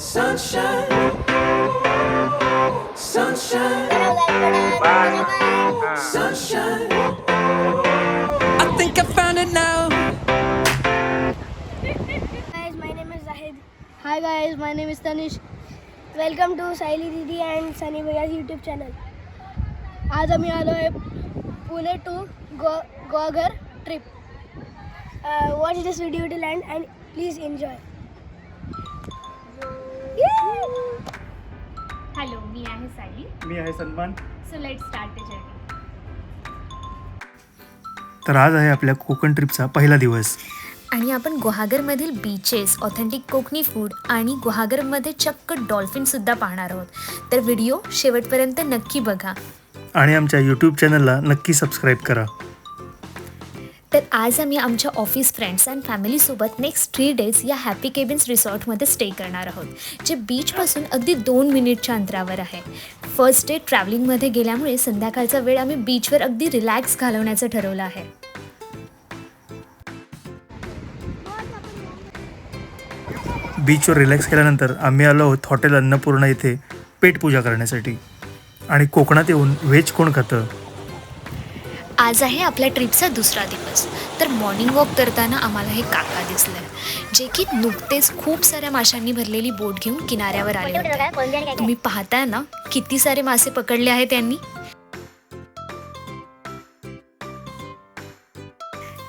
Sunshine, sunshine, sunshine. I think I found it now. Guys, my name is Zahid. Hi guys, my name is Tanish. Welcome to Saili Didi and Sunny Bhaiya's YouTube channel. आज आम्ही आलो आहे Pune to गोवाघर trip. Watch this video till end and please enjoy. Hello, मी आहे सायली. मी आहे Sanman. So let's start the journey. तर आज आहे आपल्या कोकण ट्रिपचा पहिला दिवस आणि आपण गुहागरमधील बीचेस, ऑथेंटिक कोकणी फूड आणि गुहागरमध्ये चक्क डॉल्फिनसुद्धा पाहणार आहोत. तर व्हिडिओ शेवटपर्यंत नक्की बघा आणि आमच्या यूट्यूब चॅनलला नक्की सबस्क्राईब करा. तर आज आम्ही आमच्या ऑफिस फ्रेंड्स अँड फॅमिलीसोबत नेक्स्ट 3 days या हॅपी केबिन्स रिसॉर्टमध्ये स्टे करणार आहोत, जे बीचपासून अगदी 2 मिनिटच्या अंतरावर आहे. फर्स्ट डे ट्रॅव्हलिंगमध्ये गेल्यामुळे संध्याकाळचा वेळ आम्ही बीचवर अगदी रिलॅक्स घालवण्याचं ठरवलं आहे. बीचवर रिलॅक्स केल्यानंतर आम्ही आलो आहोत हॉटेल अन्नपूर्णा येथे पेटपूजा करण्यासाठी. आणि कोकणात येऊन व्हेज कोण खातं. आज आहे आपल्या ट्रिपचा दुसरा दिवस. तर मॉर्निंग वॉक करताना आम्हाला हे काका दिसले, जे की नुकतेच खूप साऱ्या माशांनी भरलेली बोट घेऊन किनाऱ्यावर आले होते. तुम्ही पाहताय ना किती सारे मासे पकडले आहेत त्यांनी.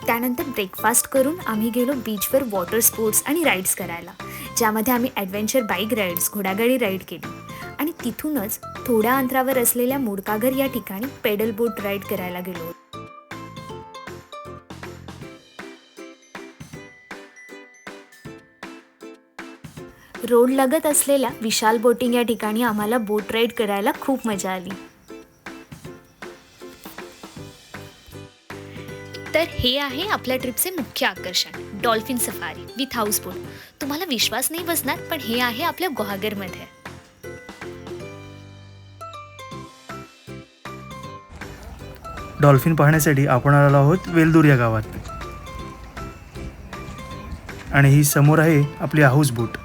त्यानंतर ब्रेकफास्ट करून आम्ही गेलो बीचवर वॉटर स्पोर्ट्स आणि राईड्स करायला, ज्यामध्ये आम्ही ॲडव्हेंचर बाईक राईड्स, घोडागाडी राईड केली. आणि तिथूनच थोड्या अंतरावर असलेल्या मोडकागर या ठिकाणी पेडल बोट राईड करायला गेलो. रोड लगत असलेल्या विशाल बोटिंग या ठिकाणी आम्हाला बोट राईड करायला खूप मजा आली. तर हे आहे आपल्या ट्रिपचे मुख्य आकर्षण, डॉल्फिन सफारी विथ हाऊसबोट. तुम्हाला विश्वास नाही बसणार, पण हे आहे आपल्या गुहागरमध्ये. डॉल्फिन पाहण्यासाठी आपण आलो आहोत वेलदूर या गावात. आणि ही समोर आहे आपली हाऊसबोट.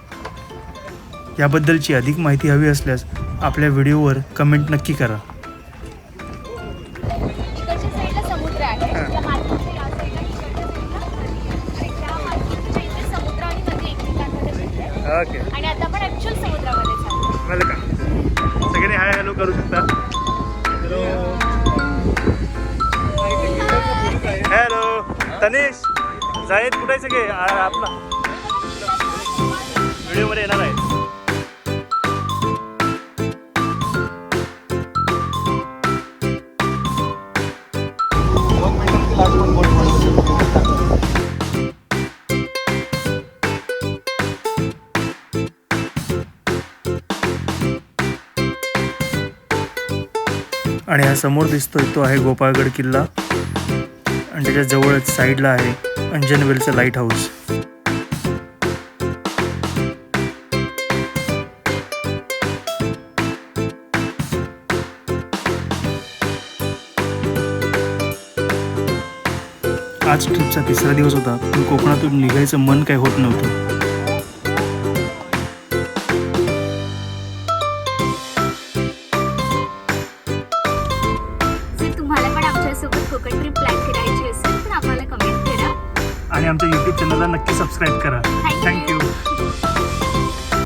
याबद्दलची अधिक माहिती हवी असल्यास आपल्या व्हिडिओवर कमेंट नक्की करा. ओके. आणि आता आपण ॲक्च्युअल समुद्रामध्ये चाललो. वेलकम. सगळे हाय हॅलो करू शकता. हॅलो तनिष, जाहीद कुठे सगळे आपला व्हिडिओमध्ये येणार आहे. आणि हा समोर दिसतोय तो आहे गोपाळगड किल्ला. आणि त्याच्या जवळच साईडला आहे अंजनवेलचं लाईट हाऊस. आज ट्रिपचा तिसरा दिवस होता, पण कोकणातून निघायचं मन काही होत नव्हतं. कोकण ट्रिप प्लॅन करायची असेल तर आम्हाला कमेंट करा आणि आमच्या यूट्यूब चॅनलला नक्की सबस्क्राईब करा. थँक्यू.